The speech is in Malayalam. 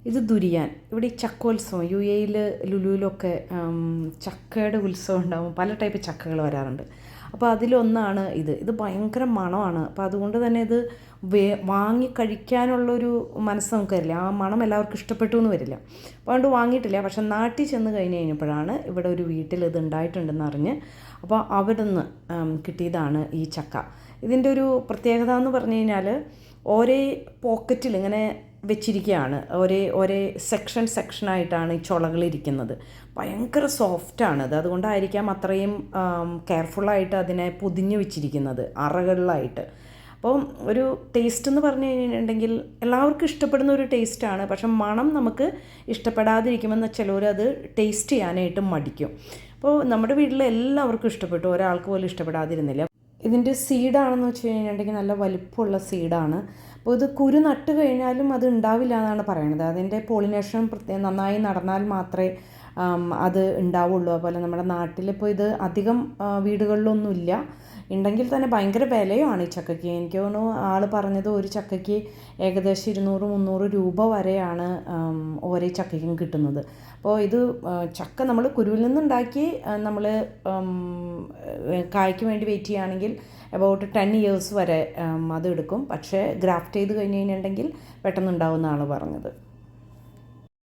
ഇത് ദുരിയാൻ. ഇവിടെ ഈ ചക്കോത്സവം യു എയിൽ ലുലുവിലൊക്കെ ചക്കയുടെ ഉത്സവം ഉണ്ടാകും. പല ടൈപ്പ് ചക്കകൾ വരാറുണ്ട്. അപ്പോൾ അതിലൊന്നാണ് ഇത് ഭയങ്കര മണമാണ്. അപ്പോൾ അതുകൊണ്ട് തന്നെ ഇത് വാങ്ങി കഴിക്കാനുള്ളൊരു മനസ്സ് നമുക്ക് വരില്ല. ആ മണം എല്ലാവർക്കും ഇഷ്ടപ്പെട്ടു എന്ന് വരില്ല. അപ്പോൾ അതുകൊണ്ട് വാങ്ങിയിട്ടില്ല. പക്ഷെ നാട്ടിൽ ചെന്ന് കഴിഞ്ഞപ്പോഴാണ് ഇവിടെ ഒരു വീട്ടിൽ ഇത് ഉണ്ടായിട്ടുണ്ടെന്ന് അറിഞ്ഞ്, അപ്പോൾ അവിടുന്ന് കിട്ടിയതാണ് ഈ ചക്ക. ഇതിൻ്റെ ഒരു പ്രത്യേകത എന്ന് പറഞ്ഞു കഴിഞ്ഞാൽ ഒരേ പോക്കറ്റിൽ ഇങ്ങനെ വെച്ചിരിക്കുകയാണ്. ഒരേ സെക്ഷനായിട്ടാണ് ഈ ചുളകളിരിക്കുന്നത്. ഭയങ്കര സോഫ്റ്റാണത്. അതുകൊണ്ടായിരിക്കാം അത്രയും കെയർഫുള്ളായിട്ട് അതിനെ പൊതിഞ്ഞ് വെച്ചിരിക്കുന്നത് അറകളിലായിട്ട്. അപ്പം ഒരു ടേസ്റ്റ് എന്ന് പറഞ്ഞു കഴിഞ്ഞിട്ടുണ്ടെങ്കിൽ എല്ലാവർക്കും ഇഷ്ടപ്പെടുന്ന ഒരു ടേസ്റ്റാണ്. പക്ഷെ മണം നമുക്ക് ഇഷ്ടപ്പെടാതിരിക്കുമെന്ന് ചിലവരത് ടേസ്റ്റ് ചെയ്യാനായിട്ട് മടിക്കും. അപ്പോൾ നമ്മുടെ വീട്ടിൽ എല്ലാവർക്കും ഇഷ്ടപ്പെട്ടു, ഒരാൾക്ക് പോലും ഇഷ്ടപ്പെടാതിരുന്നില്ല. ഇതിൻ്റെ സീഡാണെന്ന് വെച്ച് കഴിഞ്ഞിട്ടുണ്ടെങ്കിൽ നല്ല വലിപ്പമുള്ള സീഡാണ്. അപ്പോൾ ഇത് കുരു നട്ട് കഴിഞ്ഞാലും അത് ഉണ്ടാവില്ല എന്നാണ് പറയണത്. അതിൻ്റെ പോളിനേഷൻ നന്നായി നടന്നാൽ മാത്രമേ അത് ഉണ്ടാവുള്ളൂ. അതുപോലെ നമ്മുടെ നാട്ടിലിപ്പോൾ ഇത് അധികം വീടുകളിലൊന്നുമില്ല. ഉണ്ടെങ്കിൽ തന്നെ ഭയങ്കര വിലയുമാണ് ഈ ചക്കയ്ക്ക്. എനിക്ക് തോന്നുന്നു ആൾ പറഞ്ഞത് ഒരു ചക്കയ്ക്ക് ഏകദേശം 200-300 രൂപ വരെയാണ് ഓരോ ചക്കയ്ക്കും കിട്ടുന്നത്. അപ്പോൾ ഇത് ചക്ക നമ്മൾ കുരുവിൽ നിന്നുണ്ടാക്കി നമ്മൾ കായ്ക്ക് വേണ്ടി വെയിറ്റ് ചെയ്യുകയാണെങ്കിൽ അബൌട്ട് 10 years വരെ അത് എടുക്കും. പക്ഷേ ഗ്രാഫ്റ്റ് ചെയ്ത് കഴിഞ്ഞ് കഴിഞ്ഞിട്ടുണ്ടെങ്കിൽ പെട്ടെന്ന് ഉണ്ടാവുമെന്നാണ് പറഞ്ഞത്.